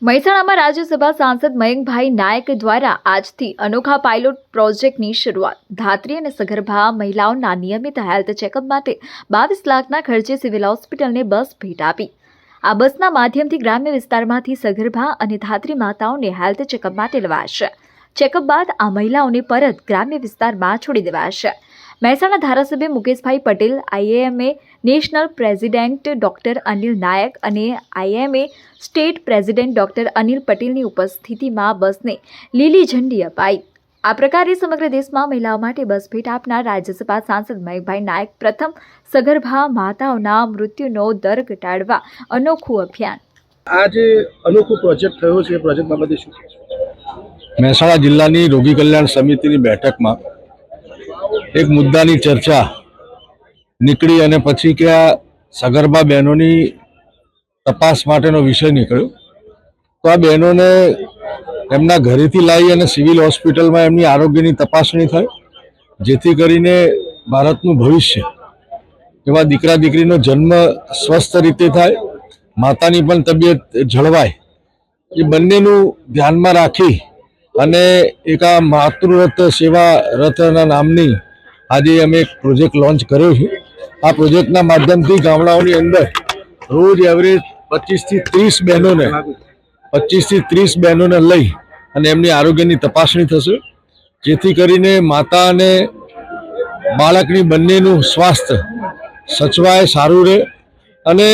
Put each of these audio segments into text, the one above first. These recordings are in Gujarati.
મહેસાણામાં રાજ્યસભા સાંસદ મયંકભાઈ નાયક દ્વારા આજથી અનોખા પાયલોટ પ્રોજેક્ટની શરૂઆત। ધાત્રી અને સગર્ભા મહિલાઓના નિયમિત હેલ્થ ચેકઅપ માટે 22 લાખના ખર્ચે સિવિલ હોસ્પિટલને બસ ભેટ આપી। આ બસના માધ્યમથી ગ્રામ્ય વિસ્તારમાંથી સગર્ભા અને ધાત્રી માતાઓને હેલ્થ ચેકઅપ માટે લવાશે। ચેકઅપ બાદ આ મહિલાઓને પરત ગ્રામ્ય વિસ્તારમાં છોડી દેવાશે। મહેસાણા ધારાસભ્ય Mukeshbhai Patel, IMA national president doctor Anil Nayak અને IMA state president doctor Anil પટેલની ઉપસ્થિતિમાં બસને લીલી ઝંડી અપાઈ। આ પ્રકારે સમગ્ર દેશમાં મહિલાઓ માટે બસ ભેટ આપનાર રાજ્યસભા સાંસદ મયંકભાઈ નાયક પ્રથમ સગર્ભા માતાઓના મૃત્યુનો દર ઘટાડવા અનોખું અભિયાન। આ જે અનોખું પ્રોજેક્ટ થયો છે એ પ્રોજેક્ટ બાબતે શું? મહેસાણા જિલ્લાની રોગી કલ્યાણ સમિતિની બેઠકમાં એક મુદ્દાની ચર્ચા નીકળી અને પછી કે આ સગર્ભા બહેનોની તપાસ માટેનો વિષય નીકળ્યો। તો આ બહેનોને એમના ઘરેથી લાવી અને સિવિલ હોસ્પિટલમાં એમની આરોગ્યની તપાસણી થાય, જેથી કરીને ભારતનું ભવિષ્ય એવા દીકરા દીકરીનો જન્મ સ્વસ્થ રીતે થાય, માતાની પણ તબિયત જળવાય। એ બંનેનું ધ્યાનમાં રાખી અને એક આ માતૃરથ સેવા રથના નામની આજે અમે એક પ્રોજેક્ટ લોન્ચ કર્યો છે। આ પ્રોજેક્ટના માધ્યમથી ગામડાઓની અંદર રોજ એવરેજ 25 થી 30 બહેનોને લઈ અને એમની આરોગ્યની તપાસણી થશે, જેથી કરીને માતા અને બાળકની બંનેનું સ્વાસ્થ્ય સચવાય, સારું રહે અને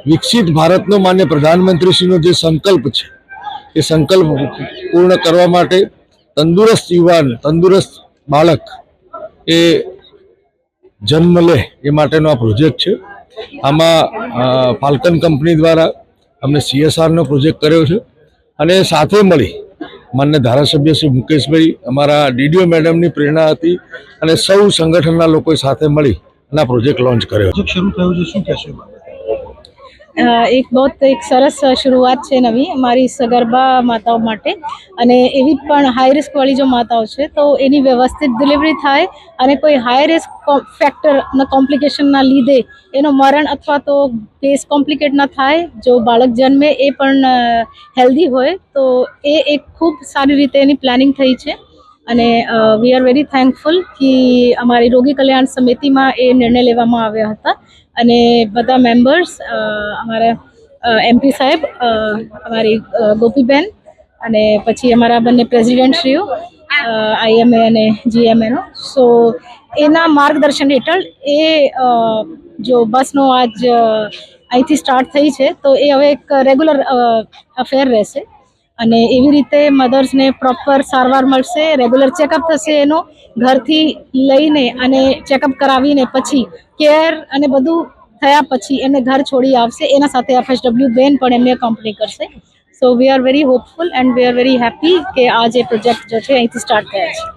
વિકસિત ભારતનો માન્ય પ્રધાનમંત્રીશ્રીનો જે સંકલ્પ છે એ સંકલ્પ પૂર્ણ કરવા માટે તંદુરસ્ત યુવાન, તંદુરસ્ત બાળક એ જન્મ લે એ માટેનો આ પ્રોજેક્ટ છે। આમાં ફાલ્કન કંપની દ્વારા અમને CSRનો પ્રોજેક્ટ કર્યો છે અને સાથે મળી માન્ય ધારાસભ્ય શ્રી મુકેશભાઈ, અમારા DDO મેડમની પ્રેરણા હતી અને સૌ સંગઠનના લોકોએ સાથે મળી અને આ પ્રોજેક્ટ લોન્ચ કર્યો। શરૂ થયો છે, શું કહેશો? એક સરસ શરૂઆત છે નવી અમારી સગર્ભા માતાઓ માટે, અને એવી પણ હાઈ રિસ્ક વાળી જો માતાઓ છે તો એની વ્યવસ્થિત ડિલિવરી થાય અને કોઈ હાઈ રિસ્ક ફેક્ટરના કોમ્પ્લિકેશનના લીધે એનો મરણ અથવા તો કેસ કોમ્પ્લિકેટ ના થાય, જો બાળક જન્મે એ પણ હેલ્ધી હોય, તો એ એક ખૂબ સારી રીતે એની પ્લાનિંગ થઈ છે। અને વી આર વેરી થેન્કફુલ કે અમારી રોગી કલ્યાણ સમિતિમાં એ નિર્ણય લેવામાં આવ્યા હતા અને બધા મેમ્બર્સ, અમારા MP સાહેબ, અમારી ગોપીબેન અને પછી અમારા બંને પ્રેસિડેન્ટશ્રીઓ IMA અને GMAનો, સો એના માર્ગદર્શન હેઠળ એ જો બસનો આજ અહીંથી સ્ટાર્ટ થઈ છે તો એ હવે એક રેગ્યુલર અફેર રહેશે અને એવી રીતે મધર્સને પ્રોપર સારવાર મળશે, રેગ્યુલર ચેકઅપ થશે, એનો ઘરથી લઈને અને ચેકઅપ કરાવીને પછી કેર અને બધું થયા પછી એમને ઘર છોડી આવશે, એના સાથે FSW બેન પણ એમને કંપની કરશે। So we are very hopeful and we are very happy કે આ જે પ્રોજેક્ટ જો છે અહીંથી સ્ટાર્ટ થયા છે।